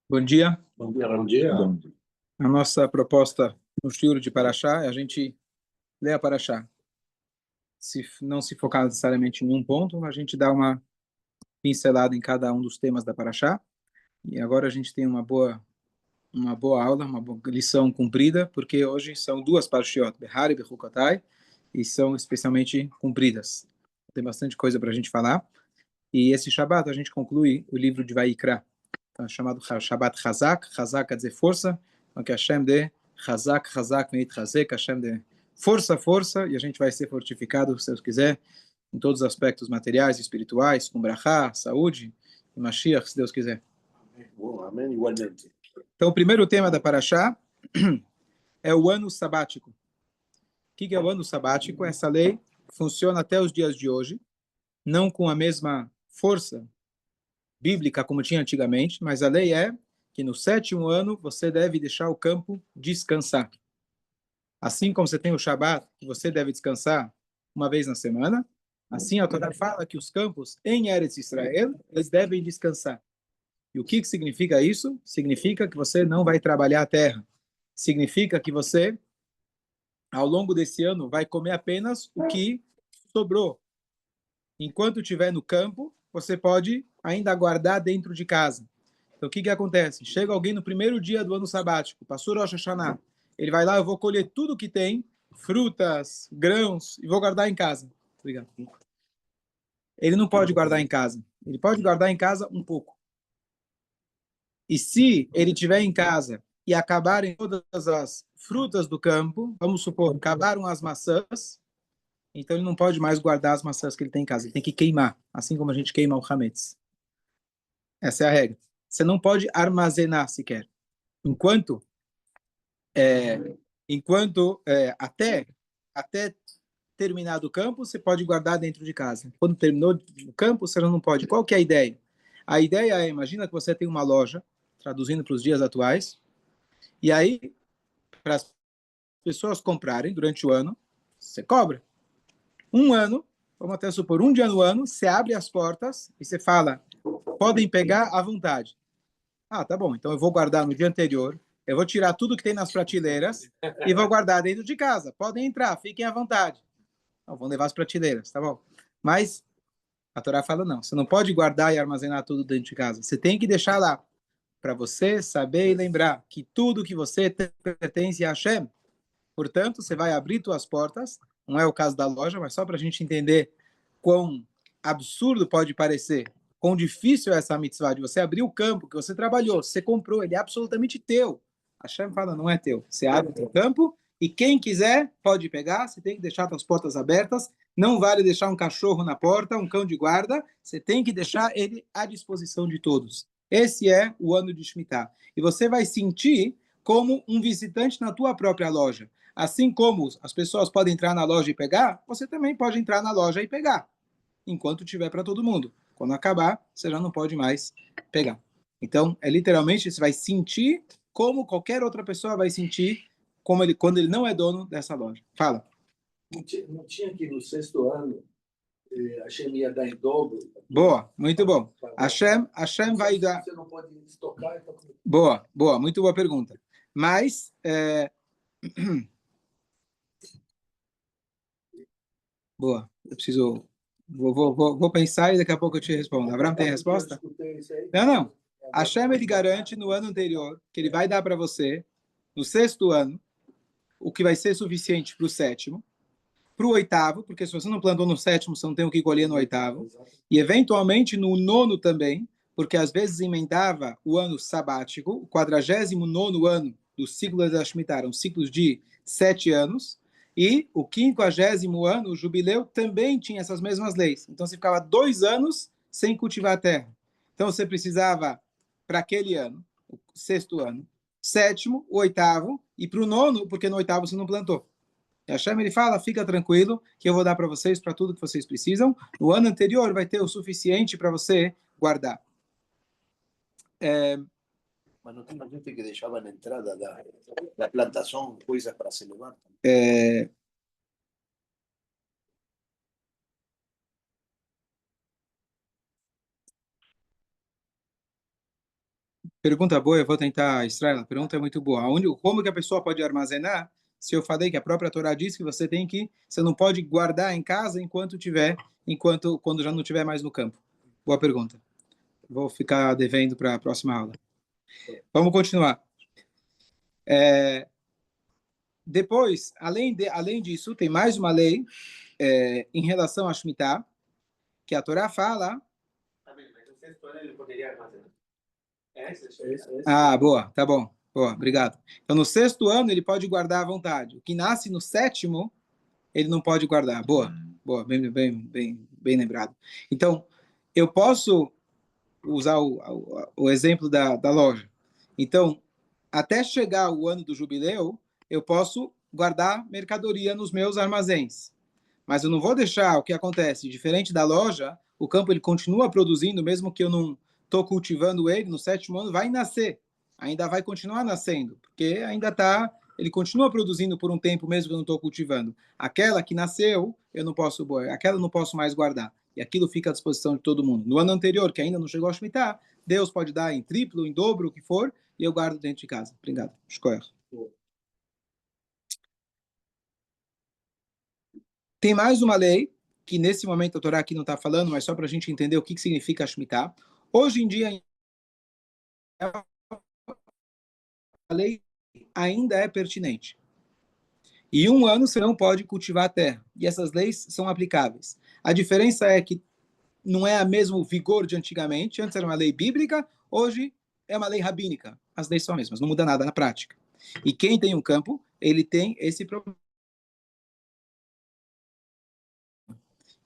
Bom dia. Bom dia, bom dia. Bom dia. A nossa proposta no shiur de Parashá é a gente ler a Parashá. Se não se focar necessariamente em um ponto, a gente dá uma pincelada em cada um dos temas da Parashá. E agora a gente tem uma boa aula, uma boa lição cumprida, porque hoje são duas Parashiot, Behar e Bechukotai, e são especialmente cumpridas. Tem bastante coisa para a gente falar. E esse Shabbat a gente conclui o livro de Vaikra, chamado Shabbat Chazak. Chazak quer dizer força, então que Hashem dê Chazak, Chazak, Meit Chazek, Hashem dê força, força, e a gente vai ser fortificado, se Deus quiser, em todos os aspectos materiais e espirituais, com brachá, saúde e Mashiach, se Deus quiser. Bom, amém, igualmente. Então, o primeiro tema da Parashá é o ano sabático. O que é o ano sabático? Essa lei funciona até os dias de hoje, não com a mesma força bíblica como tinha antigamente, mas a lei é que no sétimo ano você deve deixar o campo descansar. Assim como você tem o Shabat, que você deve descansar uma vez na semana, assim a Torá fala que os campos em Eretz Israel, eles devem descansar. E o que significa isso? Significa que você não vai trabalhar a terra. Significa que você, ao longo desse ano, vai comer apenas o que sobrou. Enquanto estiver no campo, você pode ainda guardar dentro de casa. Então, o que acontece? Chega alguém no primeiro dia do ano sabático, passou Rosh Hashanah, ele vai lá, eu vou colher tudo que tem, frutas, grãos, e vou guardar em casa. Obrigado. Ele não pode guardar em casa. Ele pode guardar em casa um pouco. E se ele tiver em casa e acabarem todas as frutas do campo, vamos supor, acabaram as maçãs, então ele não pode mais guardar as maçãs que ele tem em casa. Ele tem que queimar, assim como a gente queima o hametz. Essa é a regra. Você não pode armazenar sequer. Enquanto até terminar do campo, você pode guardar dentro de casa. Quando terminou o campo, você não pode. Qual que é a ideia? A ideia é, imagina que você tem uma loja, traduzindo para os dias atuais, e aí, para as pessoas comprarem durante o ano, você cobra. Um ano, vamos até supor, um dia no ano, você abre as portas e você fala, podem pegar à vontade. Ah, tá bom, então eu vou guardar no dia anterior, eu vou tirar tudo que tem nas prateleiras e vou guardar dentro de casa. Podem entrar, fiquem à vontade. Não, vão levar as prateleiras, tá bom. Mas a Torá fala não, você não pode guardar e armazenar tudo dentro de casa. Você tem que deixar lá, para você saber e lembrar que tudo que você tem pertence a Hashem. Portanto, você vai abrir suas portas, não é o caso da loja, mas só para a gente entender quão absurdo pode parecer, quão difícil é essa mitzvah de você abrir o campo que você trabalhou, você comprou, ele é absolutamente teu. A Hashem fala, não é teu. Você abre o teu campo e quem quiser pode pegar, você tem que deixar as portas abertas, não vale deixar um cachorro na porta, um cão de guarda, você tem que deixar ele à disposição de todos. Esse é o ano de Shemitah. E você vai sentir como um visitante na tua própria loja. Assim como as pessoas podem entrar na loja e pegar, você também pode entrar na loja e pegar, enquanto tiver para todo mundo. Quando acabar, você já não pode mais pegar. Então, é literalmente, você vai sentir como qualquer outra pessoa vai sentir quando ele não é dono dessa loja. Fala. Não tinha que no sexto ano a Hashem ia dar em dobro. Boa, muito bom. Hashem vai dar. Você não pode estocar. Então... Boa, muito boa pergunta. Mas boa, eu preciso. Vou pensar e daqui a pouco eu te respondo. Abraão tem resposta? Não. Hashem ele garante no ano anterior que ele vai dar para você, no sexto ano, o que vai ser suficiente para o sétimo, para o oitavo, porque se você não plantou no sétimo, você não tem o que colher no oitavo, e eventualmente no nono também, porque às vezes emendava o ano sabático, o 49º ano do ciclo da Shemitah, eram ciclos de 7 anos, e o 50º ano, o jubileu, também tinha essas mesmas leis. Então você ficava 2 anos sem cultivar a terra. Então você precisava, para aquele ano, o sexto ano, sétimo, o oitavo, e para o nono, porque no oitavo você não plantou. E Hashem ele fala, fica tranquilo, que eu vou dar para vocês, para tudo que vocês precisam. No ano anterior vai ter o suficiente para você guardar. Mas não tem gente que deixava na entrada da plantação coisas para se levar? Pergunta boa, eu vou tentar extrair. A pergunta é muito boa. Como que a pessoa pode armazenar? Se eu falei que a própria Torá diz que você não pode guardar em casa quando já não tiver mais no campo. Boa pergunta. Vou ficar devendo para a próxima aula. Vamos continuar. Depois, além disso, tem mais uma lei em relação a Shemitah, que a Torá fala. Ah, boa, tá bom. Boa, obrigado. Então, no sexto ano, ele pode guardar à vontade. O que nasce no sétimo, ele não pode guardar. Boa, boa, bem lembrado. Então, eu posso usar o exemplo da loja. Então, até chegar o ano do jubileu, eu posso guardar mercadoria nos meus armazéns. Mas eu não vou deixar o que acontece. Diferente da loja, o campo ele continua produzindo, mesmo que eu não estou cultivando ele, no sétimo ano vai nascer. Ainda vai continuar nascendo, porque ele continua produzindo por um tempo, mesmo que eu não estou cultivando. Aquela que nasceu, aquela eu não posso mais guardar. E aquilo fica à disposição de todo mundo. No ano anterior, que ainda não chegou a Shemitah, Deus pode dar em triplo, em dobro, o que for, e eu guardo dentro de casa. Obrigado. Escolha. Tem mais uma lei, que nesse momento a Torá aqui não está falando, mas só para a gente entender o que significa a Shemitah. Hoje em dia, a lei ainda é pertinente. E um ano você não pode cultivar a terra. E essas leis são aplicáveis. A diferença é que não é o mesmo vigor de antigamente. Antes era uma lei bíblica, hoje é uma lei rabínica. As leis são as mesmas, não muda nada na prática. E quem tem um campo, ele tem esse problema.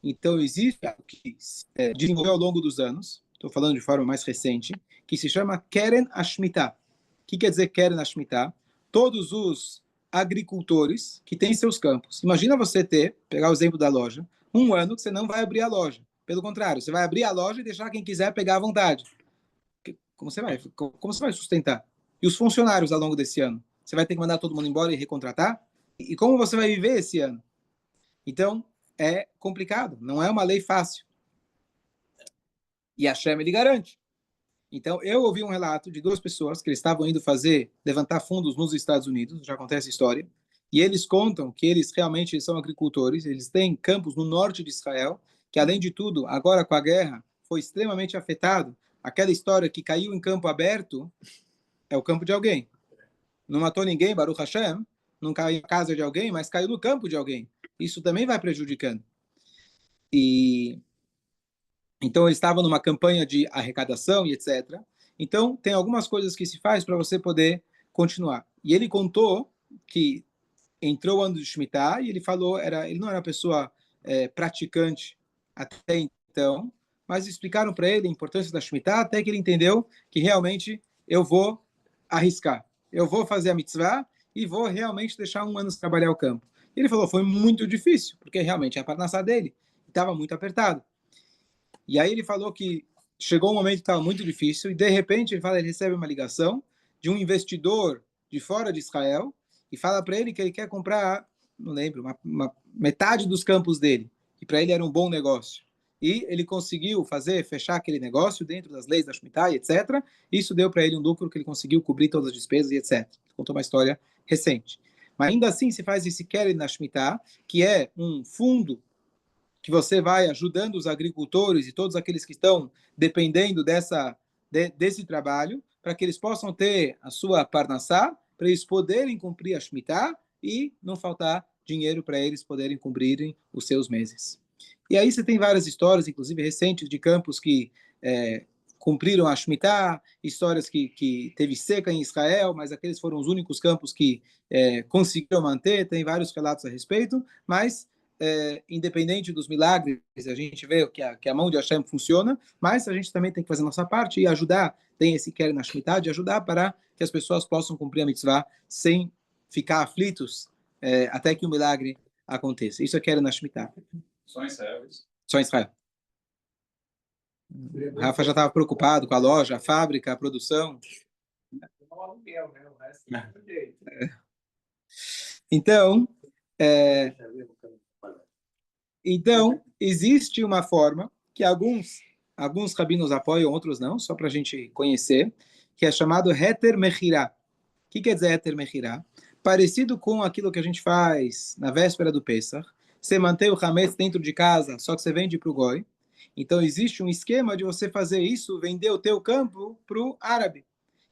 Então, existe algo que desenvolveu ao longo dos anos, estou falando de forma mais recente, que se chama Keren Ashmitah. O que quer dizer Keren Ashmitah? Todos os agricultores que têm seus campos. Imagina você pegar o exemplo da loja, um ano que você não vai abrir a loja. Pelo contrário, você vai abrir a loja e deixar quem quiser pegar à vontade. Como você vai sustentar? E os funcionários ao longo desse ano? Você vai ter que mandar todo mundo embora e recontratar? E como você vai viver esse ano? Então, é complicado, não é uma lei fácil. E a Hashem, ele garante. Então, eu ouvi um relato de duas pessoas que eles estavam indo levantar fundos nos Estados Unidos, já acontece a história, e eles contam que eles realmente são agricultores, eles têm campos no norte de Israel, que além de tudo, agora com a guerra, foi extremamente afetado. Aquela história que caiu em campo aberto é o campo de alguém. Não matou ninguém, Baruch Hashem, não caiu na casa de alguém, mas caiu no campo de alguém. Isso também vai prejudicando. E então eles estavam numa campanha de arrecadação e etc. Então tem algumas coisas que se faz para você poder continuar. E ele contou que entrou o ano de Shemitah e ele falou ele não era uma pessoa praticante até então, mas explicaram para ele a importância da Shemitah até que ele entendeu que realmente eu vou arriscar, eu vou fazer a mitzvah e vou realmente deixar um ano trabalhar o campo. Ele falou foi muito difícil porque realmente é a parnassá dele estava muito apertado. E aí ele falou que chegou um momento que estava muito difícil e de repente ele recebe uma ligação de um investidor de fora de Israel e fala para ele que ele quer comprar, não lembro, uma metade dos campos dele, que para ele era um bom negócio. E ele conseguiu fechar aquele negócio dentro das leis da Shemitah, etc. Isso deu para ele um lucro que ele conseguiu cobrir todas as despesas e etc. Contou uma história recente. Mas ainda assim se faz esse Keren na Shemitah, que é um fundo que você vai ajudando os agricultores e todos aqueles que estão dependendo desse trabalho, para que eles possam ter a sua parnassá, para eles poderem cumprir a Shemitah e não faltar dinheiro para eles poderem cumprirem os seus meses. E aí você tem várias histórias, inclusive recentes, de campos que cumpriram a Shemitah, histórias que teve seca em Israel, mas aqueles foram os únicos campos que conseguiram manter, tem vários relatos a respeito, mas independente dos milagres, a gente vê que a mão de Hashem funciona, mas a gente também tem que fazer a nossa parte e ajudar, tem esse quer na Shemitah, de ajudar para que as pessoas possam cumprir a mitzvah sem ficar aflitos até que o milagre aconteça. Isso é quer na Shemitah. Só em Israel. Só em Israel. O Rafa já estava preocupado com a loja, a fábrica, a produção. Então, existe uma forma que alguns rabinos apoiam, outros não, só para a gente conhecer, que é chamado Heter Mechirá. O que quer dizer Heter Mechirá? Parecido com aquilo que a gente faz na véspera do Pesach. Você mantém o Hametz dentro de casa, só que você vende para o Goi. Então, existe um esquema de você fazer isso, vender o teu campo para o árabe.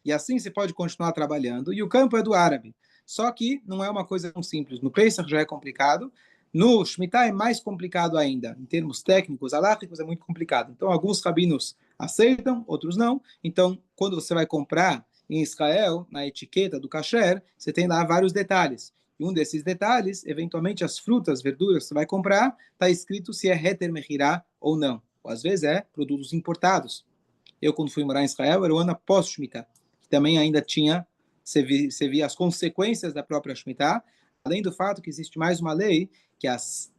E assim você pode continuar trabalhando. E o campo é do árabe. Só que não é uma coisa tão simples. No Pesach já é complicado. No Shemitah é mais complicado ainda. Em termos técnicos, halachicos, é muito complicado. Então, alguns rabinos aceitam, outros não. Então, quando você vai comprar em Israel, na etiqueta do kasher, você tem lá vários detalhes. E um desses detalhes, eventualmente, as frutas, verduras que você vai comprar, está escrito se é heter mechirá ou não. Ou às vezes é produtos importados. Eu, quando fui morar em Israel, era o ano após Shemitah, que também ainda tinha, você via as consequências da própria Shemitah, além do fato que existe mais uma lei, que as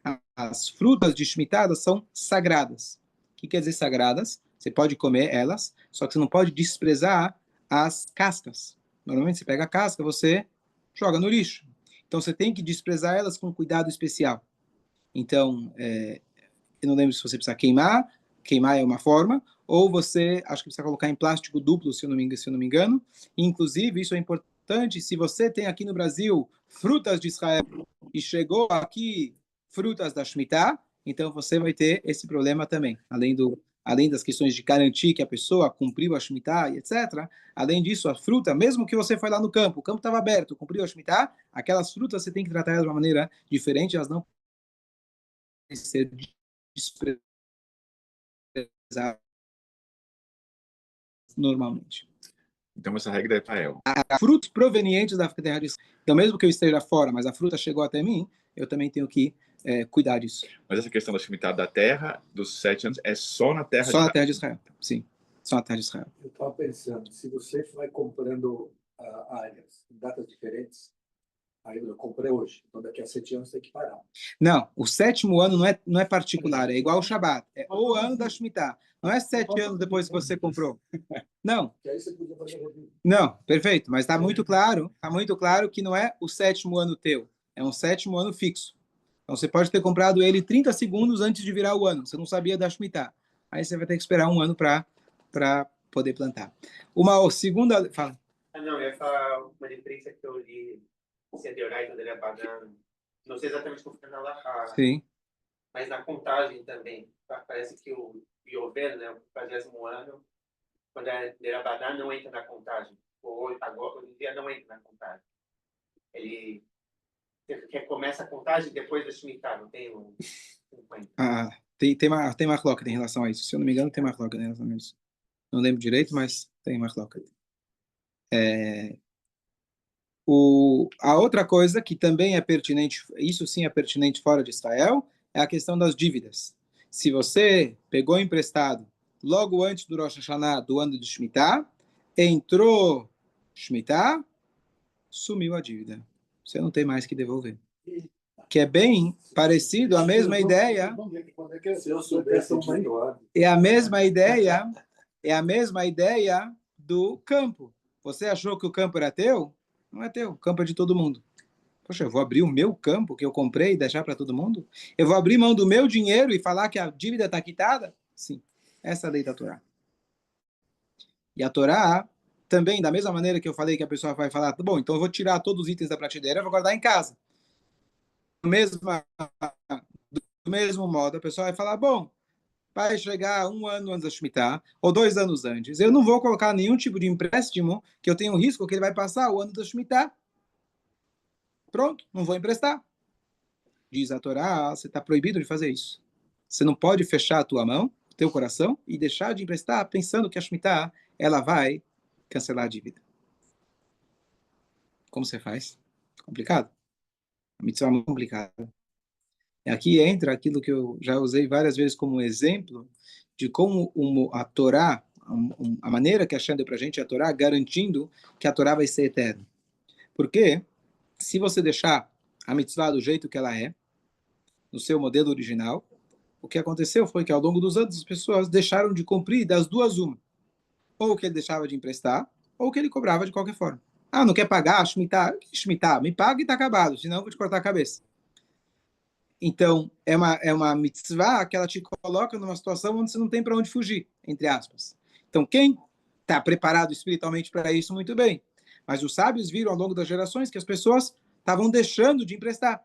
frutas de Shemitah são sagradas. O que quer dizer sagradas? Você pode comer elas, só que você não pode desprezar as cascas. Normalmente você pega a casca, você joga no lixo. Então você tem que desprezar elas com cuidado especial. Então, eu não lembro se você precisa queimar é uma forma, ou você, acho que precisa colocar em plástico duplo, se eu não me engano. Inclusive, isso é importante, se você tem aqui no Brasil frutas de Israel e chegou aqui frutas da Shemitah, então você vai ter esse problema também, além das questões de garantir que a pessoa cumpriu a Shemitah e etc. Além disso, a fruta, mesmo que você foi lá no campo, o campo estava aberto, cumpriu a Shemitah, aquelas frutas você tem que tratar elas de uma maneira diferente, elas não podem ser desprezadas normalmente. Então, essa regra é Israel. Frutos provenientes da terra de Israel. Então, mesmo que eu esteja fora, mas a fruta chegou até mim, eu também tenho que cuidar disso. Mas essa questão da Shemitah da terra, dos 7 anos, é só na terra Só na terra de Israel. Sim, só na terra de Israel. Eu estava pensando, se você vai comprando áreas em datas diferentes, aí eu comprei hoje, então daqui a 7 anos tem que parar. Não, o 7º ano não é particular, é igual ao Shabat. É o ano da Shemitah. Não é 7 anos depois que você comprou. Não. Que aí você podia fazer Não, perfeito, mas está muito claro que não é o 7º ano teu, é um 7º ano fixo. Então você pode ter comprado ele 30 segundos antes de virar o ano, você não sabia da Shemitah. Aí você vai ter que esperar um ano para poder plantar. Uma segunda... Fala. Não, eu ia falar uma referência que eu li, se é de Oraita de Rabanan, não sei exatamente como foi na Lahá, Sim. mas na contagem também, parece que o Yovel, né, o 40º ano, quando é de Rabanan, não entra na contagem. Agora, hoje em dia, não entra na contagem. Ele recomeça a contagem depois da Shemitah, não tem um 50. Tem marloca em relação a isso. Se eu não me engano, tem marloca em relação a isso. Não lembro direito, mas tem marloca. A outra coisa que também é pertinente, isso sim é pertinente fora de Israel, é a questão das dívidas. Se você pegou emprestado logo antes do Rosh Hashanah, do ano de Shemitah, entrou Shemitah, sumiu a dívida. Você não tem mais que devolver. Que é bem parecido, a mesma ideia. É a mesma ideia do campo. Você achou que o campo era teu? Não é teu, o campo é de todo mundo. Poxa, eu vou abrir o meu campo que eu comprei e deixar para todo mundo? Eu vou abrir mão do meu dinheiro e falar que a dívida está quitada? Sim, essa é a lei da Torá. E a Torá também, da mesma maneira que eu falei que a pessoa vai falar, bom, então eu vou tirar todos os itens da prateleira e vou guardar em casa. Do mesmo modo, a pessoa vai falar, bom, vai chegar um ano antes da Shemitah, ou 2 anos antes. Eu não vou colocar nenhum tipo de empréstimo que eu tenho risco que ele vai passar o ano da Shemitah. Pronto, não vou emprestar. Diz a Torá, você está proibido de fazer isso. Você não pode fechar a tua mão, o teu coração, e deixar de emprestar pensando que a Shemitah, ela vai cancelar a dívida. Como você faz? Complicado. A mitzvah é muito complicada. Aqui entra aquilo que eu já usei várias vezes como exemplo de como a Torá, a maneira que a Hashem deu para a gente, a Torá, garantindo que a Torá vai ser eterna. Porque se você deixar a mitzvah do jeito que ela é, no seu modelo original, o que aconteceu foi que ao longo dos anos as pessoas deixaram de cumprir das duas uma. Ou que ele deixava de emprestar, ou que ele cobrava de qualquer forma. Ah, não quer pagar? Shemitah, me paga e está acabado, senão eu vou te cortar a cabeça. Então, é uma mitzvah que ela te coloca numa situação onde você não tem para onde fugir, entre aspas. Então, quem está preparado espiritualmente para isso, muito bem. Mas os sábios viram ao longo das gerações que as pessoas estavam deixando de emprestar.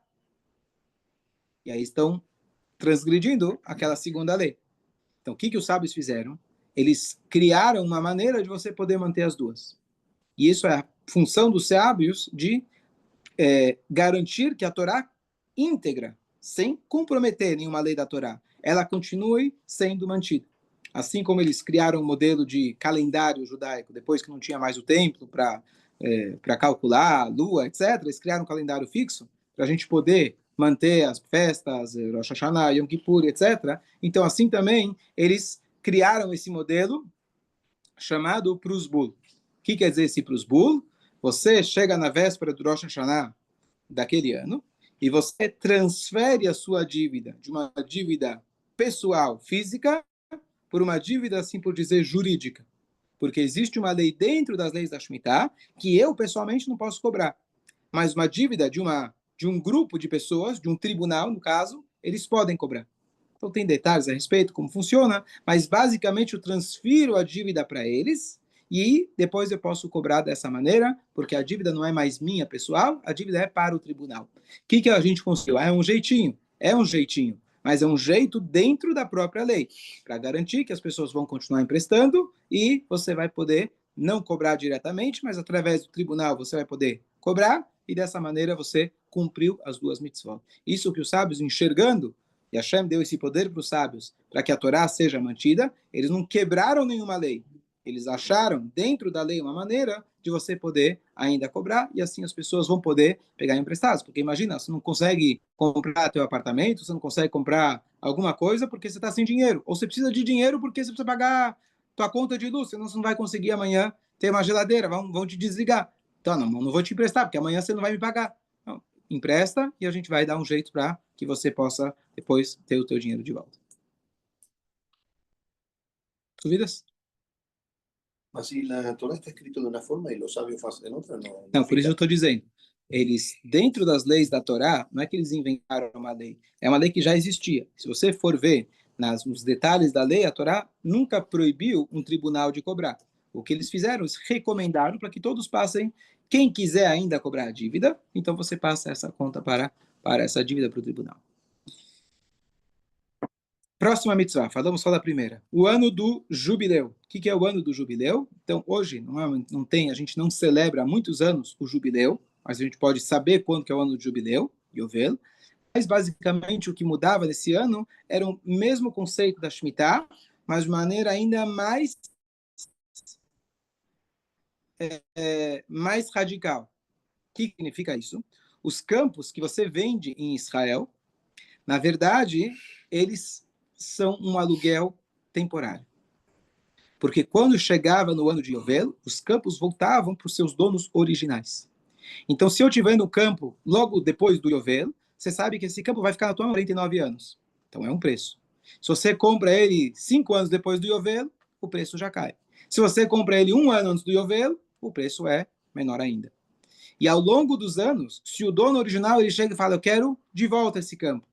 E aí estão transgredindo aquela segunda lei. Então, o que os sábios fizeram? Eles criaram uma maneira de você poder manter as duas. E isso é a função dos sábios de garantir que a Torá íntegra, sem comprometer nenhuma lei da Torá, ela continue sendo mantida. Assim como eles criaram um modelo de calendário judaico, depois que não tinha mais o templo para calcular a lua, etc., eles criaram um calendário fixo para a gente poder manter as festas, Rosh Hashanah, Yom Kippur, etc. Então, assim também, eles criaram esse modelo chamado Prusbul. O que quer dizer esse Prusbul? Você chega na véspera do Rosh Hashanah daquele ano e você transfere a sua dívida de uma dívida pessoal, física, por uma dívida, assim por dizer, jurídica. Porque existe uma lei dentro das leis da Shemitah que eu, pessoalmente, não posso cobrar. Mas uma dívida de um grupo de pessoas, de um tribunal, no caso, eles podem cobrar. Então tem detalhes a respeito, como funciona, mas basicamente eu transfiro a dívida para eles e depois eu posso cobrar dessa maneira, porque a dívida não é mais minha pessoal, a dívida é para o tribunal. O que a gente conseguiu? É um jeitinho, mas é um jeito dentro da própria lei, para garantir que as pessoas vão continuar emprestando e você vai poder não cobrar diretamente, mas através do tribunal você vai poder cobrar e dessa maneira você cumpriu as duas mitzvot. Isso que os sábios enxergando, e Hashem deu esse poder para os sábios, para que a Torá seja mantida, eles não quebraram nenhuma lei. Eles acharam dentro da lei uma maneira de você poder ainda cobrar, e assim as pessoas vão poder pegar emprestados. Porque imagina, você não consegue comprar teu apartamento, você não consegue comprar alguma coisa porque você está sem dinheiro. Ou você precisa de dinheiro porque você precisa pagar tua conta de luz, senão você não vai conseguir amanhã ter uma geladeira, vão te desligar. Então, não vou te emprestar, porque amanhã você não vai me pagar. Então, empresta e a gente vai dar um jeito para que você possa depois ter o teu dinheiro de volta. Dúvidas? Mas se a Torá está escrito de uma forma e os sábios fazem outra, não. Não, por isso eu estou dizendo. Eles, dentro das leis da Torá, não é que eles inventaram uma lei, é uma lei que já existia. Se você for ver nos detalhes da lei, a Torá nunca proibiu um tribunal de cobrar. O que eles fizeram, eles recomendaram para que todos passem, quem quiser ainda cobrar a dívida, então você passa essa conta para essa dívida para o tribunal. Próxima mitzvah, falamos só da primeira. O ano do jubileu. O que é o ano do jubileu? Então, hoje, a gente não celebra há muitos anos o jubileu, mas a gente pode saber quando que é o ano do jubileu, Yovel. Mas, basicamente, o que mudava nesse ano era o mesmo conceito da Shemitah, mas de maneira ainda mais radical. O que significa isso? Os campos que você vende em Israel, na verdade, eles são um aluguel temporário. Porque quando chegava no ano de Yovel, os campos voltavam para os seus donos originais. Então, se eu estiver no campo logo depois do Yovel, você sabe que esse campo vai ficar na tua 49 anos. Então, é um preço. Se você compra ele 5 anos depois do Yovel, o preço já cai. Se você compra ele 1 ano antes do Yovel, o preço é menor ainda. E ao longo dos anos, se o dono original ele chega e fala, eu quero de volta esse campo,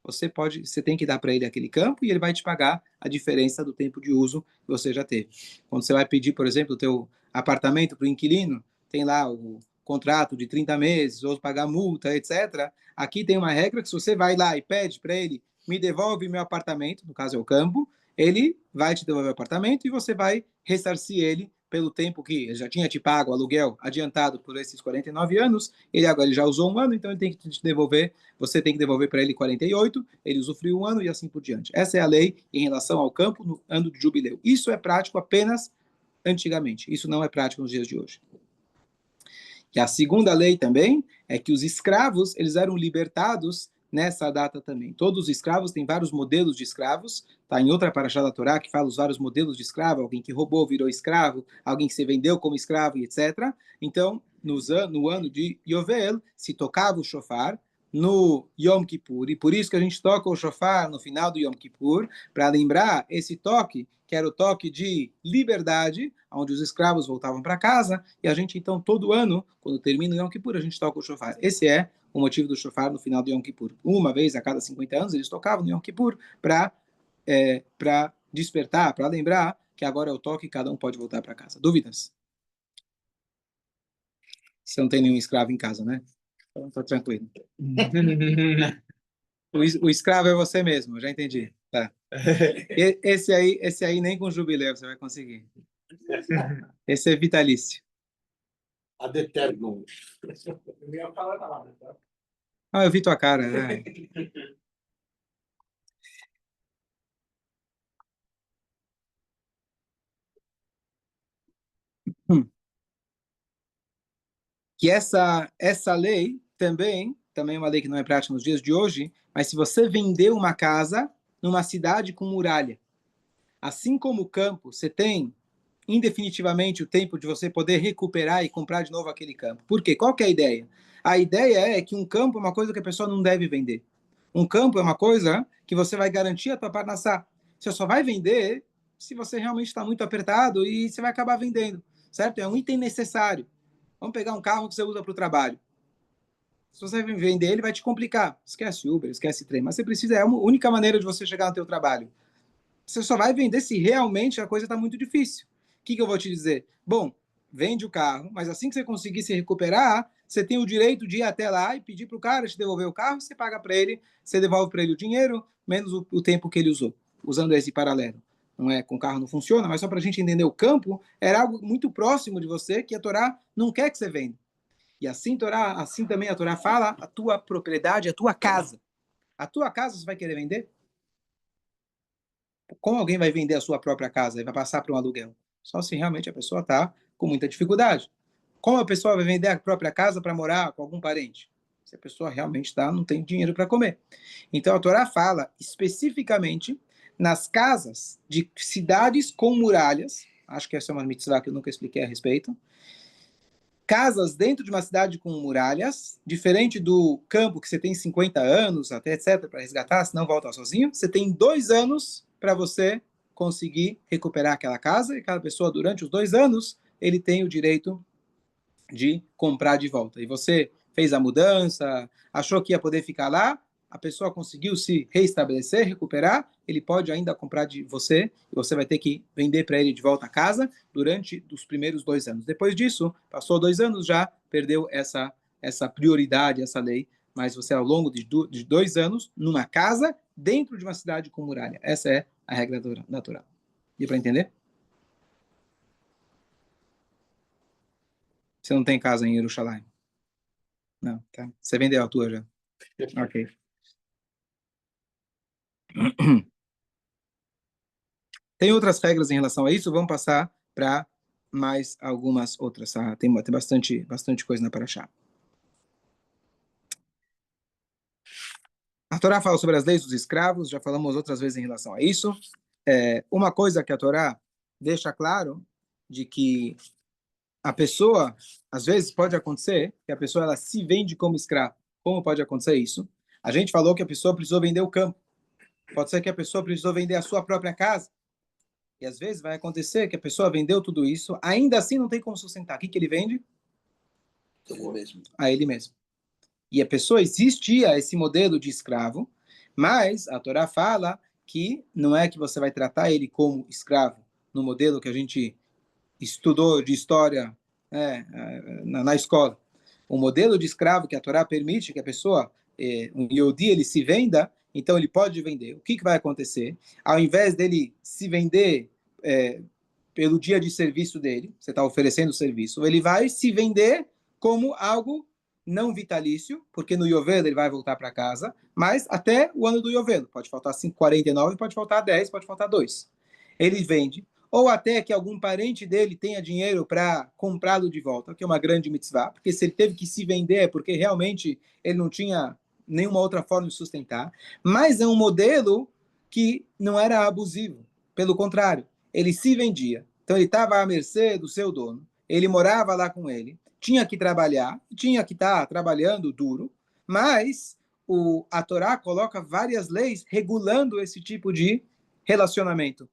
você tem que dar para ele aquele campo e ele vai te pagar a diferença do tempo de uso que você já teve. Quando você vai pedir, por exemplo, o teu apartamento para o inquilino, tem lá o contrato de 30 meses, ou pagar multa, etc. Aqui tem uma regra que se você vai lá e pede para ele, me devolve meu apartamento, no caso é o campo, ele vai te devolver o apartamento e você vai ressarcir ele pelo tempo que ele já tinha te pago o aluguel adiantado por esses 49 anos, ele já usou 1 ano, então ele tem que te devolver, você tem que devolver para ele 48, ele usufruiu 1 ano e assim por diante. Essa é a lei em relação ao campo no ano de jubileu. Isso é prático apenas antigamente, isso não é prático nos dias de hoje. E a segunda lei também é que os escravos, eles eram libertados nessa data também. Todos os escravos, têm vários modelos de escravos, tá em outra parashá da Torá que fala os vários modelos de escravo, alguém que roubou virou escravo, alguém que se vendeu como escravo, etc. Então, no ano de Yovel, se tocava o shofar no Yom Kippur, e por isso que a gente toca o shofar no final do Yom Kippur, para lembrar esse toque, que era o toque de liberdade, onde os escravos voltavam para casa, e a gente então, todo ano, quando termina o Yom Kippur, a gente toca o shofar. Esse é o motivo do shofar no final do Yom Kippur. Uma vez a cada 50 anos, eles tocavam no Yom Kippur para despertar, para lembrar que agora é o toque e cada um pode voltar para casa. Dúvidas? Você não tem nenhum escravo em casa, né? Então tá tranquilo. O escravo é você mesmo, já entendi. Tá. Esse aí nem com jubileu você vai conseguir. Esse é vitalício. Ad eternum. Não ia falar nada, tá? Ah, eu vi tua cara, né? Que essa lei também é uma lei que não é prática nos dias de hoje, mas se você vender uma casa numa cidade com muralha, assim como o campo, você tem indefinitivamente o tempo de você poder recuperar e comprar de novo aquele campo. Por quê? Qual que é a ideia? A ideia é que um campo é uma coisa que a pessoa não deve vender. Um campo é uma coisa que você vai garantir a tua parnassá. Você só vai vender se você realmente está muito apertado e você vai acabar vendendo, certo? É um item necessário. Vamos pegar um carro que você usa para o trabalho. Se você vender ele, vai te complicar. Esquece Uber, esquece trem. Mas você precisa, é a única maneira de você chegar no teu trabalho. Você só vai vender se realmente a coisa está muito difícil. O que eu vou te dizer? Bom, vende o carro, mas assim que você conseguir se recuperar, você tem o direito de ir até lá e pedir para o cara te devolver o carro, você paga para ele, você devolve para ele o dinheiro, menos o tempo que ele usou, usando esse paralelo. Não é, com o carro não funciona, mas só para a gente entender o campo, era algo muito próximo de você que a Torá não quer que você venda. E assim, assim também a Torá fala, a tua propriedade, a tua casa. A tua casa você vai querer vender? Como alguém vai vender a sua própria casa e vai passar para um aluguel? Só se realmente a pessoa está com muita dificuldade. Como a pessoa vai vender a própria casa para morar com algum parente? Se a pessoa realmente não tem dinheiro para comer. Então a Torá fala especificamente nas casas de cidades com muralhas. Acho que essa é uma mitzvah que eu nunca expliquei a respeito. Casas dentro de uma cidade com muralhas, diferente do campo que você tem 50 anos, até etc., para resgatar, senão volta sozinho. Você tem 2 anos para você conseguir recuperar aquela casa, e cada pessoa, durante os 2 anos, ele tem o direito de comprar de volta. E você fez a mudança, achou que ia poder ficar lá, a pessoa conseguiu se reestabelecer, recuperar, ele pode ainda comprar de você, e você vai ter que vender para ele de volta a casa durante os primeiros 2 anos. Depois disso, passou 2 anos, já perdeu essa prioridade, essa lei, mas você, ao longo de 2 anos, numa casa, dentro de uma cidade com muralha. Essa é a regra natural. Deu para entender? Você não tem casa em Jerusalém? Não, tá. Você vendeu a tua já. Ok. Tem outras regras em relação a isso, vamos passar para mais algumas outras. Tá? Tem bastante coisa na Parashá. A Torá fala sobre as leis dos escravos, já falamos outras vezes em relação a isso. Uma coisa que a Torá deixa claro, de que a pessoa, às vezes pode acontecer, que a pessoa ela se vende como escravo. Como pode acontecer isso? A gente falou que a pessoa precisou vender o campo. Pode ser que a pessoa precisou vender a sua própria casa. E às vezes vai acontecer que a pessoa vendeu tudo isso, ainda assim não tem como sustentar. O que ele vende? Ele mesmo. A ele mesmo. E a pessoa, existia esse modelo de escravo, mas a Torá fala que não é que você vai tratar ele como escravo, no modelo que a gente estudou de história na escola. O modelo de escravo que a Torá permite que a pessoa, um Yehudi, ele se venda, então ele pode vender. O que vai acontecer? Ao invés dele se vender pelo dia de serviço dele, você está oferecendo serviço, ele vai se vender como algo não vitalício, porque no Yovel ele vai voltar para casa, mas até o ano do Yovel. Pode faltar 49, pode faltar 10, pode faltar 2. Ele vende, ou até que algum parente dele tenha dinheiro para comprá-lo de volta, que é uma grande mitzvah, porque se ele teve que se vender é porque realmente ele não tinha nenhuma outra forma de sustentar, mas é um modelo que não era abusivo, pelo contrário, ele se vendia, então ele estava à mercê do seu dono, ele morava lá com ele, tinha que trabalhar, tinha que estar trabalhando duro, mas a Torá coloca várias leis regulando esse tipo de relacionamento.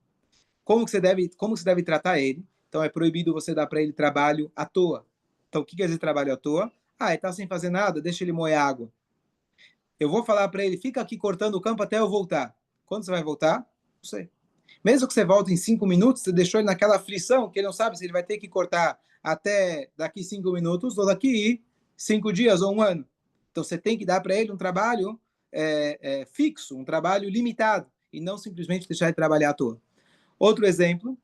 Como você deve tratar ele? Então é proibido você dar para ele trabalho à toa. Então o que quer dizer trabalho à toa? Ele está sem fazer nada, deixa ele moer água. Eu vou falar para ele, fica aqui cortando o campo até eu voltar. Quando você vai voltar? Não sei. Mesmo que você volte em 5 minutos, você deixou ele naquela aflição que ele não sabe se ele vai ter que cortar até daqui 5 minutos ou daqui 5 dias ou um ano. Então você tem que dar para ele um trabalho fixo, um trabalho limitado, e não simplesmente deixar ele trabalhar à toa. Outro exemplo,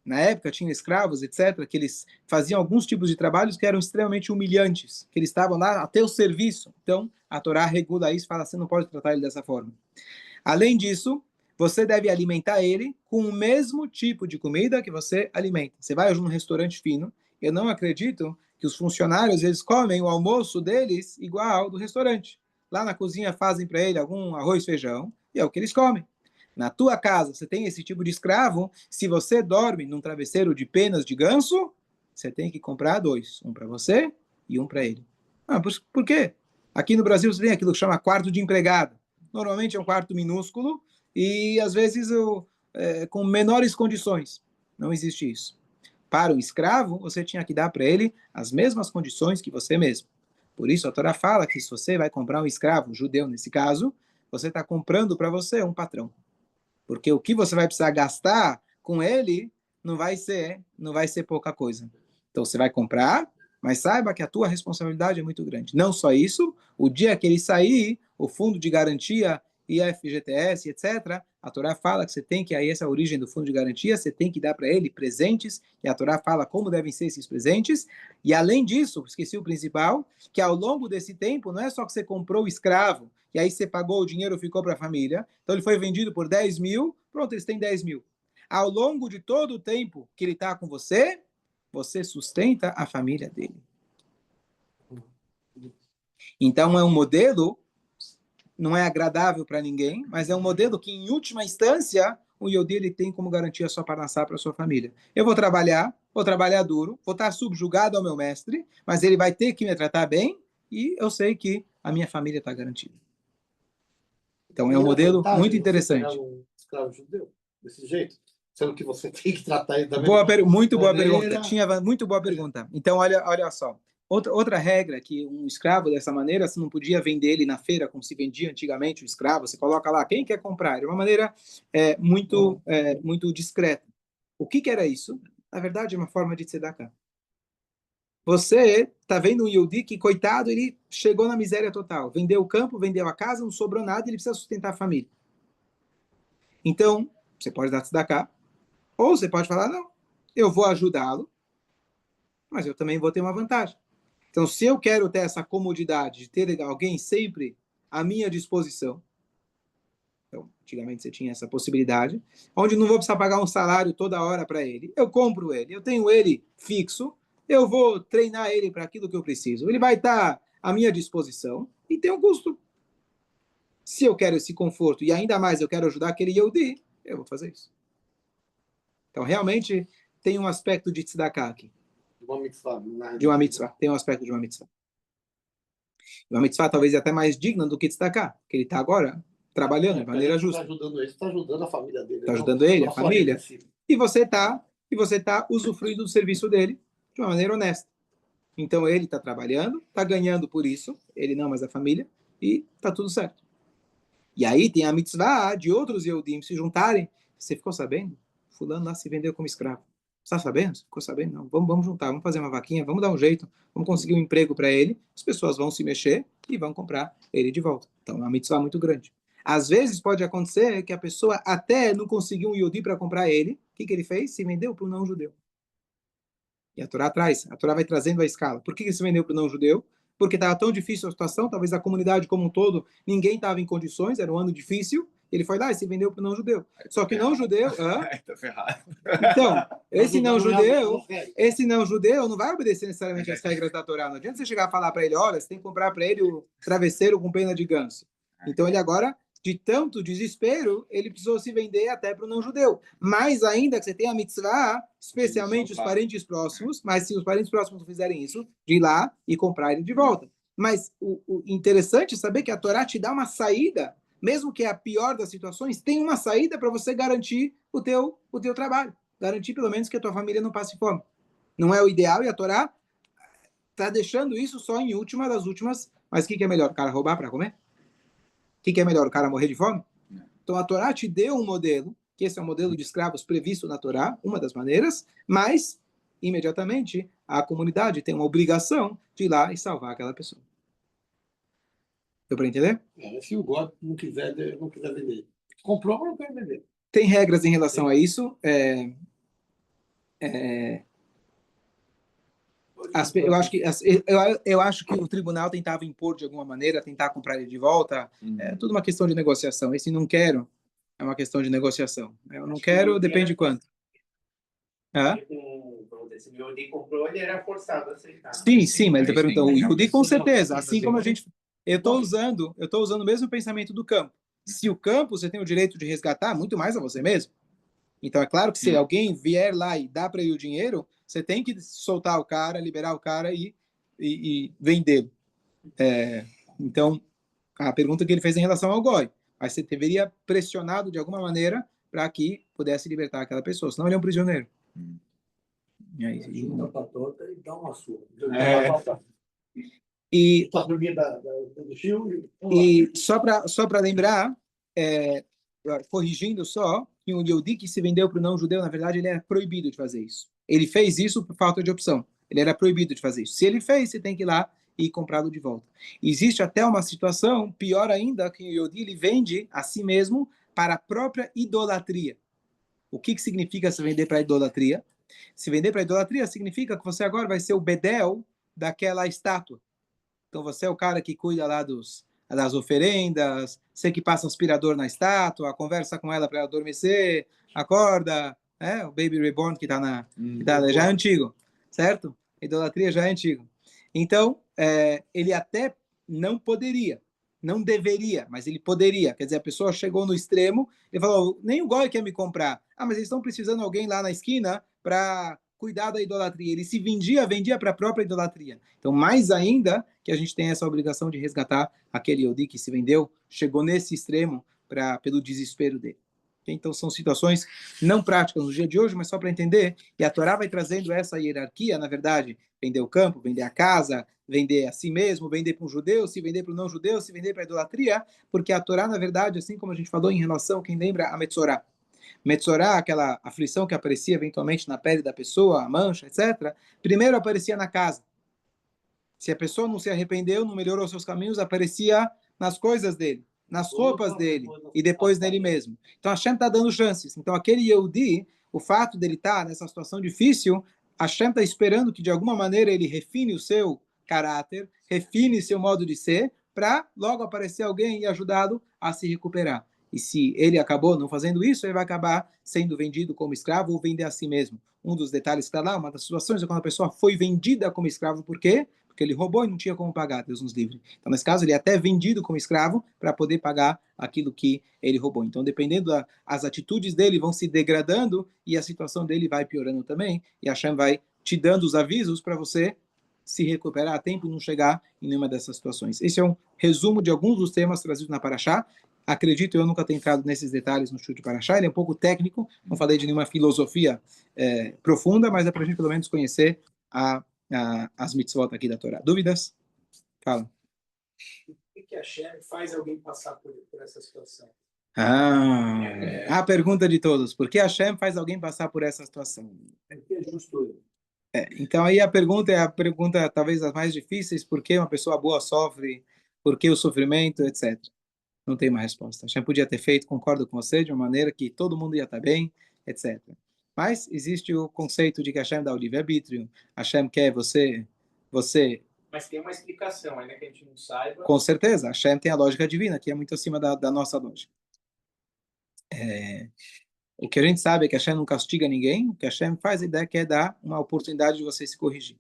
na época tinha escravos, etc., que eles faziam alguns tipos de trabalhos que eram extremamente humilhantes, que eles estavam lá até o serviço. Então, a Torá regula isso, fala, você não pode tratar ele dessa forma. Além disso, você deve alimentar ele com o mesmo tipo de comida que você alimenta. Você vai hoje num restaurante fino, eu não acredito que os funcionários, eles comem o almoço deles igual ao do restaurante. Lá na cozinha fazem para ele algum arroz, feijão, e é o que eles comem. Na tua casa, você tem esse tipo de escravo, se você dorme num travesseiro de penas de ganso, você tem que comprar 2, um para você e um para ele. Por quê? Aqui no Brasil você tem aquilo que chama quarto de empregado. Normalmente é um quarto minúsculo e, às vezes, com menores condições. Não existe isso. Para o escravo, você tinha que dar para ele as mesmas condições que você mesmo. Por isso, a Torá fala que se você vai comprar um escravo, judeu nesse caso, você está comprando para você um patrão. Porque o que você vai precisar gastar com ele não vai ser pouca coisa. Então você vai comprar, mas saiba que a tua responsabilidade é muito grande. Não só isso, o dia que ele sair, o fundo de garantia, FGTS, etc., a Torá fala que você tem que, aí essa é a origem do fundo de garantia, você tem que dar para ele presentes, e a Torá fala como devem ser esses presentes, e além disso, esqueci o principal, que ao longo desse tempo, não é só que você comprou o escravo, e aí você pagou o dinheiro, ficou para a família, então ele foi vendido por 10 mil, pronto, eles têm 10 mil. Ao longo de todo o tempo que ele está com você, você sustenta a família dele. Então é um modelo, não é agradável para ninguém, mas é um modelo que, em última instância, o Yehudi ele tem como garantia só para nascer para a sua família. Eu vou trabalhar duro, vou estar subjugado ao meu mestre, mas ele vai ter que me tratar bem e eu sei que a minha família está garantida. Então é um modelo muito interessante. Um escravo judeu desse jeito, sendo que você tem que tratar ele da mesma muito boa pergunta. Muito boa pergunta. Então olha só. Outra regra que um escravo dessa maneira, você não podia vender ele na feira como se vendia antigamente o escravo. Você coloca lá quem quer comprar. É uma maneira muito discreta. O que era isso? Na verdade, é uma forma de tzedakah. Você está vendo um Yehudi que, coitado, ele chegou na miséria total. Vendeu o campo, vendeu a casa, não sobrou nada, ele precisa sustentar a família. Então, você pode dar tzedakah, ou você pode falar, não, eu vou ajudá-lo, mas eu também vou ter uma vantagem. Então, se eu quero ter essa comodidade de ter alguém sempre à minha disposição, então, antigamente você tinha essa possibilidade, onde não vou precisar pagar um salário toda hora para ele, eu compro ele, eu tenho ele fixo, eu vou treinar ele para aquilo que eu preciso. Ele vai estar à minha disposição e tem um custo. Se eu quero esse conforto e ainda mais eu quero ajudar aquele Yehudi, eu vou fazer isso. Então, realmente, tem um aspecto de tzedakah aqui. De uma mitzvah. Tem um aspecto de uma mitzvah. Uma mitzvah talvez até mais digna do que tzedakah, porque ele está agora trabalhando de maneira justa. Está ajudando ele, está ajudando a família dele. Está ajudando ele, a família. E você está usufruindo do serviço dele de uma maneira honesta. Então ele está trabalhando, está ganhando por isso, ele não, mas a família, e está tudo certo. E aí tem a mitzvah de outros Yehudim se juntarem. Você ficou sabendo? Fulano lá se vendeu como escravo. Você está sabendo? Você ficou sabendo? Não. Vamos juntar, vamos fazer uma vaquinha, vamos dar um jeito, vamos conseguir um emprego para ele, as pessoas vão se mexer e vão comprar ele de volta. Então é uma mitzvah muito grande. Às vezes pode acontecer que a pessoa até não conseguiu um Yehudi para comprar ele. O que ele fez? Se vendeu para um não-judeu. E a Torá vai trazendo a escala. Por que ele se vendeu para o não-judeu? Porque estava tão difícil a situação, talvez a comunidade como um todo, ninguém estava em condições, era um ano difícil, ele foi lá e se vendeu para o não-judeu. Só que não-judeu... Tá ferrado. Então, esse não-judeu não vai obedecer necessariamente às regras da Torá. Não adianta você chegar a falar para ele, olha, você tem que comprar para ele o travesseiro com pena de ganso. Então ele agora, de tanto desespero, ele precisou se vender até para o não-judeu. Mais ainda que você tem a mitzvah, especialmente os parentes próximos, mas se os parentes próximos não fizerem isso, de ir lá e comprar ele de volta. Mas o interessante é saber que a Torá te dá uma saída, mesmo que é a pior das situações, tem uma saída para você garantir o teu trabalho. Garantir pelo menos que a tua família não passe fome. Não é o ideal e a Torá está deixando isso só em última das últimas. Mas o que é melhor? O cara roubar para comer? O que é melhor? O cara morrer de fome? Então a Torá te deu um modelo que esse é um modelo de escravos previsto na Torá, uma das maneiras, mas, imediatamente, a comunidade tem uma obrigação de ir lá e salvar aquela pessoa. Deu para entender? Se o God não quiser vender. Comprou, mas não quer vender. Tem regras em relação a isso. Eu acho que o tribunal tentava impor de alguma maneira, tentar comprar ele de volta. É tudo uma questão de negociação. Esse não quero é uma questão de negociação. Eu não quero, depende de quanto. Se o Yehudi comprou, ele era forçado a aceitar. Sim, mas ele está perguntando. O Yehudi, com certeza. Assim como a gente. Eu estou usando o mesmo pensamento do campo. Se o campo você tem o direito de resgatar, muito mais a você mesmo. Então, é claro que se alguém vier lá e dá para ele o dinheiro, você tem que soltar o cara, liberar o cara e vendê-lo. Então, a pergunta que ele fez em relação ao Goi, mas você deveria pressionado de alguma maneira para que pudesse libertar aquela pessoa, senão ele é um prisioneiro. Junta pra torta e dá uma surra. E E só para lembrar, corrigindo só, que o Yehudi que se vendeu para o não-judeu, na verdade, ele é proibido de fazer isso. Ele fez isso por falta de opção. Ele era proibido de fazer isso. Se ele fez, você tem que ir lá e comprá-lo de volta. Existe até uma situação, pior ainda, que o Yehudi ele vende a si mesmo para a própria idolatria. O que significa se vender para a idolatria? Se vender para a idolatria significa que você agora vai ser o bedel daquela estátua. Então você é o cara que cuida lá das oferendas, você que passa aspirador na estátua, conversa com ela para ela adormecer, acorda, o Baby Reborn que está já é antigo, certo? A idolatria já é antigo. Então, ele até não poderia, não deveria, mas ele poderia. Quer dizer, a pessoa chegou no extremo e falou, nem o Goi quer me comprar. Mas eles estão precisando de alguém lá na esquina para cuidar da idolatria. Ele se vendia para a própria idolatria. Então, mais ainda que a gente tem essa obrigação de resgatar aquele Yehudi que se vendeu, chegou nesse extremo pelo desespero dele. Então, são situações não práticas no dia de hoje, mas só para entender, e a Torá vai trazendo essa hierarquia, na verdade, vender o campo, vender a casa, vender a si mesmo, vender para um judeu, se vender para o não-judeu, se vender para a idolatria, porque a Torá, na verdade, assim como a gente falou em relação, quem lembra, a Metzorá. Metzorá, aquela aflição que aparecia eventualmente na pele da pessoa, a mancha, etc., primeiro aparecia na casa. Se a pessoa não se arrependeu, não melhorou seus caminhos, aparecia nas coisas dele, nas roupas dele e depois nele mesmo. Então Hashem está dando chances. Então aquele Yehudi, o fato dele estar nessa situação difícil, Hashem está esperando que de alguma maneira ele refine o seu caráter, refine seu modo de ser, para logo aparecer alguém e ajudá-lo a se recuperar. E se ele acabou não fazendo isso, ele vai acabar sendo vendido como escravo ou vender a si mesmo. Um dos detalhes que está lá, uma das situações é quando a pessoa foi vendida como escravo, por quê? Porque ele roubou e não tinha como pagar, Deus nos livre. Então, nesse caso, ele é até vendido como escravo para poder pagar aquilo que ele roubou. Então, dependendo as atitudes dele vão se degradando e a situação dele vai piorando também, e a Hashem vai te dando os avisos para você se recuperar a tempo e não chegar em nenhuma dessas situações. Esse é um resumo de alguns dos temas trazidos na Parashá. Acredito, eu nunca tenho entrado nesses detalhes no Chute Parashá, ele é um pouco técnico, não falei de nenhuma filosofia profunda, mas é para a gente pelo menos conhecer as mitzvot aqui da Torá. Dúvidas? Fala. Por que a Hashem faz alguém passar por essa situação? A pergunta de todos. Por que Hashem faz alguém passar por essa situação? Porque é justo ele. Então aí a pergunta é a pergunta talvez as mais difíceis, por que uma pessoa boa sofre, por que o sofrimento, etc. Não tem uma resposta. Hashem podia ter feito, concordo com você, de uma maneira que todo mundo ia estar bem, etc. Mas existe o conceito de que Hashem dá o livre-arbítrio, Hashem quer você... Mas tem uma explicação ainda que a gente não saiba. Com certeza, Hashem tem a lógica divina, que é muito acima da nossa lógica. O que a gente sabe é que Hashem não castiga ninguém, o que Hashem faz, a ideia que é dar uma oportunidade de você se corrigir.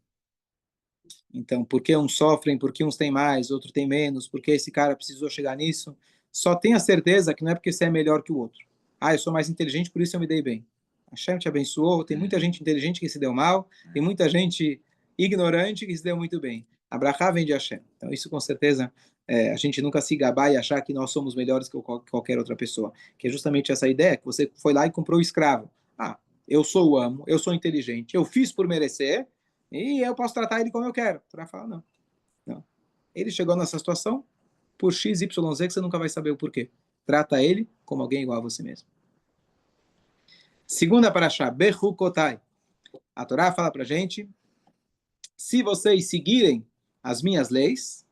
Então, por que uns sofrem, por que uns têm mais, outro tem menos, por que esse cara precisou chegar nisso? Só tenha certeza que não é porque você é melhor que o outro. Eu sou mais inteligente, por isso eu me dei bem. Hashem te abençoou, tem muita gente inteligente que se deu mal, tem muita gente ignorante que se deu muito bem. A brachá vem de Hashem. Então, isso com certeza, a gente nunca se gabar e achar que nós somos melhores que qualquer outra pessoa. Que é justamente essa ideia, que você foi lá e comprou o escravo. Eu sou o amo, eu sou inteligente, eu fiz por merecer, e eu posso tratar ele como eu quero. Para falar, não. Ele chegou nessa situação por X, Y, Z, que você nunca vai saber o porquê. Trata ele como alguém igual a você mesmo. Segunda paraxá, Bechukotai. A Torá fala para a gente, se vocês seguirem as minhas leis,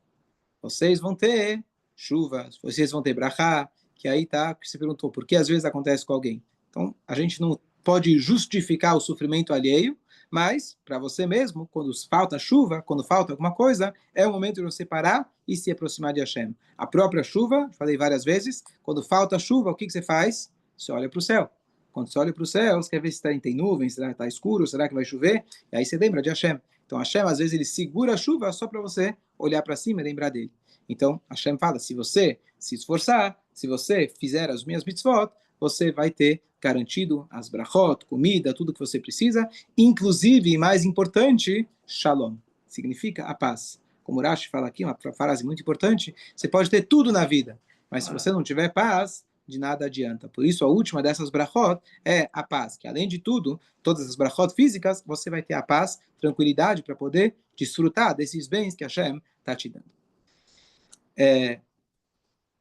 vocês vão ter chuva, vocês vão ter brachá, que aí tá, que você perguntou, por que às vezes acontece com alguém? Então, a gente não pode justificar o sofrimento alheio, mas, para você mesmo, quando falta chuva, quando falta alguma coisa, é o momento de você parar e se aproximar de Hashem. A própria chuva, falei várias vezes, quando falta chuva, o que você faz? Você olha para o céu. Quando você olha para o céu, você quer ver se tem nuvens, será que está escuro, será que vai chover? E aí você lembra de Hashem. Então, Hashem, às vezes, ele segura a chuva só para você olhar para cima e lembrar dele. Então, Hashem fala, se você se esforçar, se você fizer as minhas mitzvot, você vai ter garantido as brachot, comida, tudo que você precisa, inclusive, mais importante, shalom. Significa a paz. Como Rashi fala aqui, uma frase muito importante, você pode ter tudo na vida, mas se você não tiver paz, de nada adianta. Por isso, a última dessas brachot é a paz, que além de tudo, todas as brachot físicas, você vai ter a paz, tranquilidade para poder desfrutar desses bens que Hashem está te dando.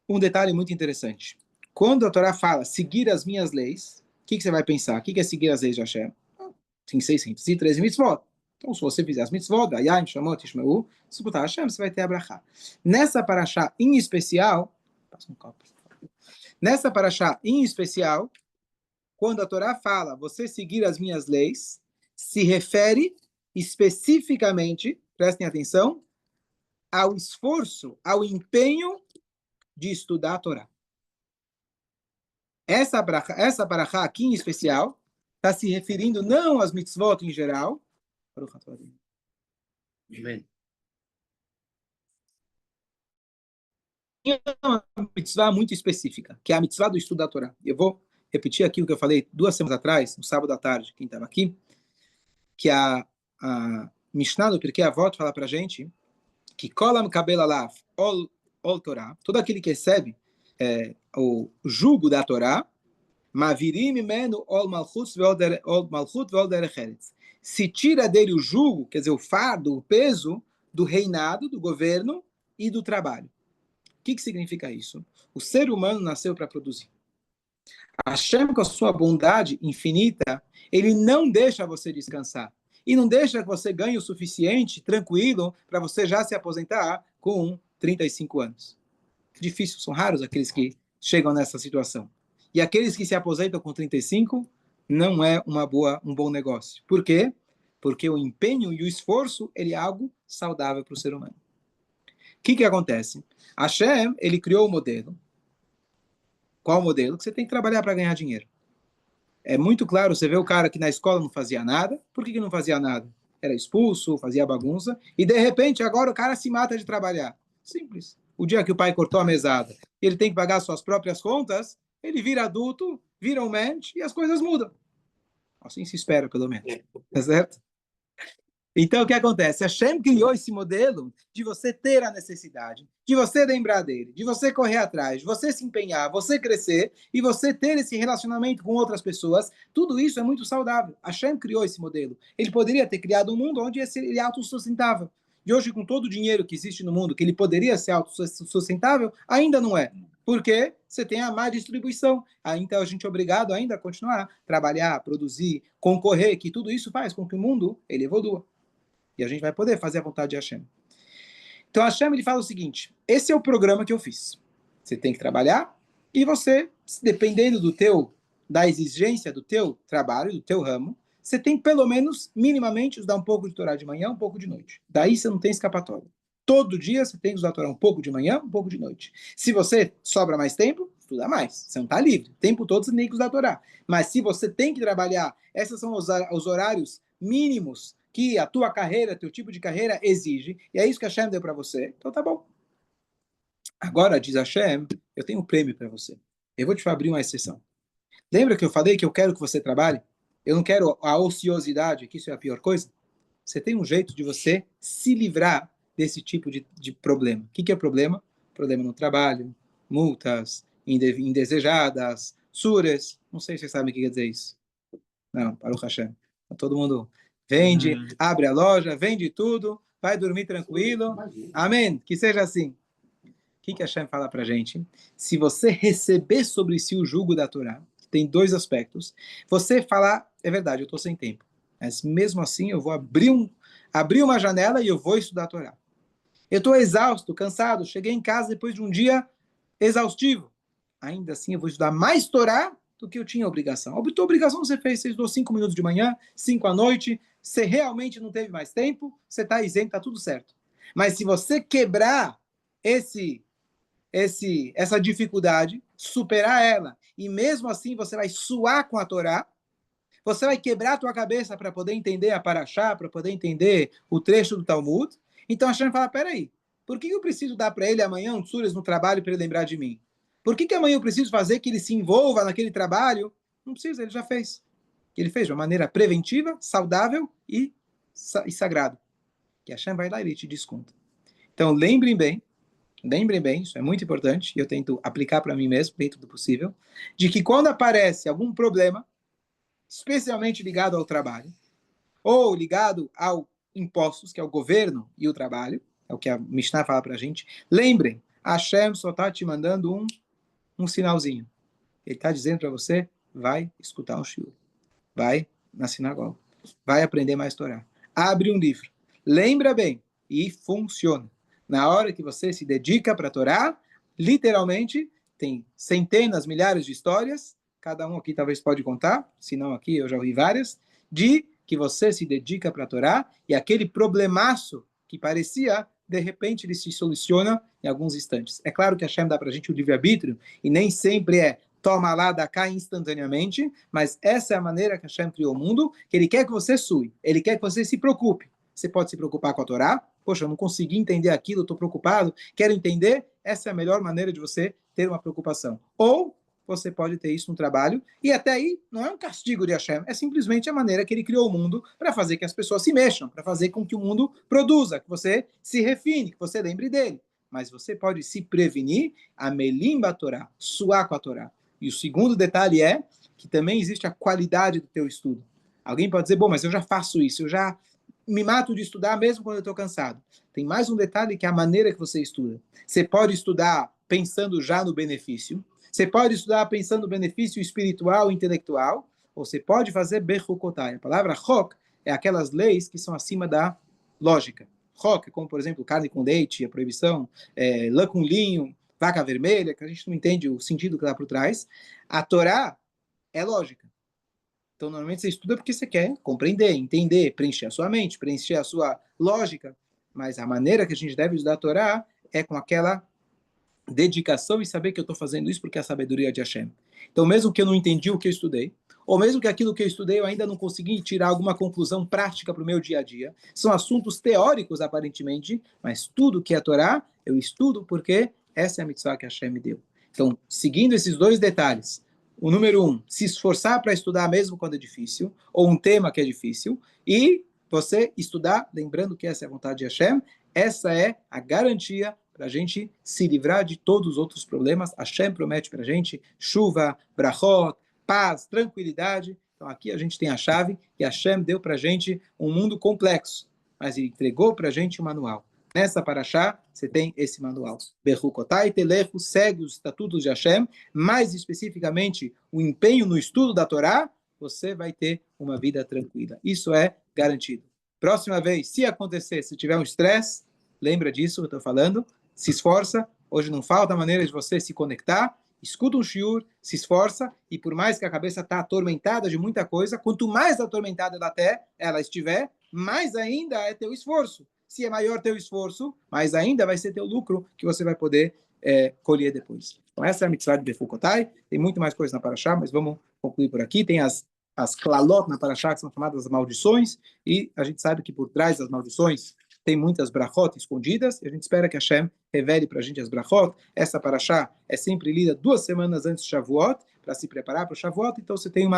Um detalhe muito interessante. Quando a Torá fala seguir as minhas leis, o que você vai pensar? O que é seguir as leis de Hashem? Tem 613 mitzvot. Então, se você fizer as mitzvot, Dayim, Shamot, Ishmeu, escutar Hashem, você vai ter a brachá. Nessa paraxá em especial, passa um copo. Nessa paraxá em especial, quando a Torá fala você seguir as minhas leis, se refere especificamente, prestem atenção, ao esforço, ao empenho de estudar a Torá. Essa paraxá aqui em especial está se referindo não às mitzvot em geral. Amém. Uma mitzvah muito específica, que é a mitzvah do estudo da Torá. Eu vou repetir aqui o que eu falei 2 semanas atrás, no sábado à tarde, quem estava aqui, que a Mishnah do Pirkei Avot fala para a gente que kolam kabel alav ol Torá, todo aquele que recebe o jugo da Torá, mavirim menu ol malchut veol derech eretz. Se tira dele o jugo, quer dizer, o fardo, o peso do reinado, do governo e do trabalho. O que significa isso? O ser humano nasceu para produzir. Hashem, com a sua bondade infinita, ele não deixa você descansar. E não deixa que você ganhe o suficiente, tranquilo, para você já se aposentar com 35 anos. Difícil, são raros aqueles que chegam nessa situação. E aqueles que se aposentam com 35, não é um bom negócio. Por quê? Porque o empenho e o esforço, ele é algo saudável para o ser humano. O que acontece? Hashem, ele criou o modelo. Qual modelo? Que você tem que trabalhar para ganhar dinheiro. É muito claro, você vê o cara que na escola não fazia nada. Por que não fazia nada? Era expulso, fazia bagunça. E de repente, agora o cara se mata de trabalhar. Simples. O dia que o pai cortou a mesada, ele tem que pagar suas próprias contas, ele vira adulto, vira um mente e as coisas mudam. Assim se espera, pelo menos. Tá certo? Então, o que acontece? Hashem criou esse modelo de você ter a necessidade, de você lembrar dele, de você correr atrás, de você se empenhar, você crescer e você ter esse relacionamento com outras pessoas. Tudo isso é muito saudável. Hashem criou esse modelo. Ele poderia ter criado um mundo onde ele é autossustentável. E hoje, com todo o dinheiro que existe no mundo, que ele poderia ser autossustentável, ainda não é. Por quê? Você tem a má distribuição. Então, a gente é obrigado ainda a continuar a trabalhar, produzir, concorrer, que tudo isso faz com que o mundo ele evolua. E a gente vai poder fazer a vontade de Hashem. Então Hashem, ele fala o seguinte, esse é o programa que eu fiz. Você tem que trabalhar e você, dependendo da exigência do teu trabalho, do teu ramo, você tem pelo menos, minimamente, estudar um pouco de Torá de manhã, um pouco de noite. Daí você não tem escapatória. Todo dia você tem que estudar Torá um pouco de manhã, um pouco de noite. Se você sobra mais tempo, estuda mais. Você não está livre. O tempo todo você tem que estudar Torá. Mas se você tem que trabalhar, esses são os horários mínimos que a tua carreira, teu tipo de carreira exige, e é isso que Hashem deu para você, então tá bom. Agora, diz Hashem, eu tenho um prêmio para você. Eu vou te abrir uma exceção. Lembra que eu falei que eu quero que você trabalhe? Eu não quero a ociosidade, que isso é a pior coisa. Você tem um jeito de você se livrar desse tipo de problema. O que é problema? Problema no trabalho, multas, indesejadas, suras. Não sei se vocês sabem o que quer dizer isso. Não, Baruch Hashem. Todo mundo vende, abre a loja, vende tudo, vai dormir tranquilo. Amém? Que seja assim. O que Hashem fala pra gente? Se você receber sobre si o jugo da Torá, tem dois aspectos. Você falar, é verdade, eu estou sem tempo. Mas mesmo assim, eu vou abrir uma janela e eu vou estudar a Torá. Eu estou exausto, cansado, cheguei em casa depois de um dia exaustivo. Ainda assim, eu vou estudar mais Torá do que eu tinha obrigação. A tua obrigação você fez, você estudou 5 minutos de manhã, 5 à noite, você realmente não teve mais tempo, você está isento, está tudo certo. Mas se você quebrar essa dificuldade, superar ela, e mesmo assim você vai suar com a Torá, você vai quebrar a tua cabeça para poder entender a Parashá, para poder entender o trecho do Talmud. Então a Hashem fala, peraí, por que eu preciso dar para ele amanhã um tsuras no trabalho para ele lembrar de mim? Por que amanhã eu preciso fazer que ele se envolva naquele trabalho? Não precisa, ele já fez. Ele fez de uma maneira preventiva, saudável e sagrada. Que a Hashem vai lá e ele te desconta. Então lembrem bem, isso é muito importante, e eu tento aplicar para mim mesmo, dentro do possível, de que quando aparece algum problema, especialmente ligado ao trabalho, ou ligado ao impostos, que é o governo e o trabalho, é o que a Mishnah fala para a gente, lembrem, Hashem só está te mandando um sinalzinho. Ele está dizendo para você, vai escutar um shiur, vai na sinagoga, vai aprender mais Torá, abre um livro, lembra bem, e funciona. Na hora que você se dedica para a Torá, literalmente, tem centenas, milhares de histórias, cada um aqui talvez pode contar, se não aqui eu já ouvi várias, de que você se dedica para a Torá e aquele problemaço que parecia, de repente ele se soluciona em alguns instantes. É claro que a Hashem dá para a gente o livre-arbítrio e nem sempre é toma lá, dá cá instantaneamente, mas essa é a maneira que a Hashem criou o mundo, que ele quer que você sue, ele quer que você se preocupe. Você pode se preocupar com a Torá, poxa, eu não consegui entender aquilo, estou preocupado, quero entender, essa é a melhor maneira de você ter uma preocupação. Ou você pode ter isso no trabalho, e até aí não é um castigo de Hashem, é simplesmente a maneira que ele criou o mundo para fazer que as pessoas se mexam, para fazer com que o mundo produza, que você se refine, que você lembre dele. Mas você pode se prevenir, amelimba a Torá, suar com a Torá. E o segundo detalhe é que também existe a qualidade do teu estudo. Alguém pode dizer, bom, mas eu já faço isso, eu já me mato de estudar mesmo quando eu estou cansado. Tem mais um detalhe que é a maneira que você estuda. Você pode estudar pensando já no benefício, você pode estudar pensando no benefício espiritual e intelectual, ou você pode fazer bechukotai. A palavra chok é aquelas leis que são acima da lógica. Chok, como por exemplo carne com leite, a proibição, lã com linho, vaca vermelha, que a gente não entende o sentido que dá por trás. A Torá é lógica. Então, normalmente você estuda porque você quer compreender, entender, preencher a sua mente, preencher a sua lógica. Mas a maneira que a gente deve estudar a Torá é com aquela dedicação e saber que eu estou fazendo isso porque é a sabedoria de Hashem. Então, mesmo que eu não entendi o que eu estudei, ou mesmo que aquilo que eu estudei eu ainda não consegui tirar alguma conclusão prática para o meu dia a dia, são assuntos teóricos aparentemente, mas tudo que é Torá, eu estudo porque essa é a mitzvah que Hashem me deu. Então, seguindo esses dois detalhes, o número 1, se esforçar para estudar mesmo quando é difícil, ou um tema que é difícil, e você estudar, lembrando que essa é a vontade de Hashem, essa é a garantia para a gente se livrar de todos os outros problemas. Hashem promete para a gente chuva, brachot, paz, tranquilidade. Então aqui a gente tem a chave e Hashem deu para a gente um mundo complexo, mas ele entregou para a gente um manual. Nessa paraxá, você tem esse manual. Bechukotai Telefu segue os estatutos de Hashem, mais especificamente o empenho no estudo da Torá, você vai ter uma vida tranquila. Isso é garantido. Próxima vez, se acontecer, se tiver um estresse, lembra disso que eu estou falando, se esforça, hoje não falta maneira de você se conectar, escuta um shiur, se esforça, e por mais que a cabeça está atormentada de muita coisa, quanto mais atormentada ela estiver, mais ainda é teu esforço. Se é maior teu esforço, mais ainda vai ser teu lucro que você vai poder colher depois. Então essa é a mitzvah de Bechukotai, tem muito mais coisa na Parashá, mas vamos concluir por aqui. Tem as klalot na Parashá, que são chamadas maldições, e a gente sabe que por trás das maldições tem muitas brachot escondidas, e a gente espera que Hashem revele para a gente as brachot. Essa Parashá é sempre lida 2 semanas antes de Shavuot, para se preparar para o Shavuot, então você tem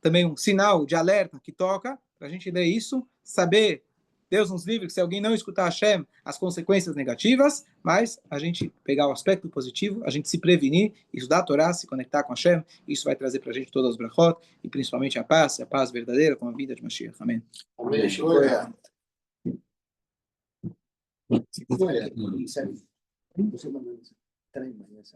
também um sinal de alerta que toca, para a gente ler isso, saber, Deus nos livre, que se alguém não escutar Hashem, as consequências negativas, mas a gente pegar o aspecto positivo, a gente se prevenir, estudar a Torá, se conectar com Hashem, isso vai trazer para a gente todas as brachot, e principalmente a paz verdadeira com a vida de Mashiach. Amém. Amém. Olha, você mandou 3 manhãs.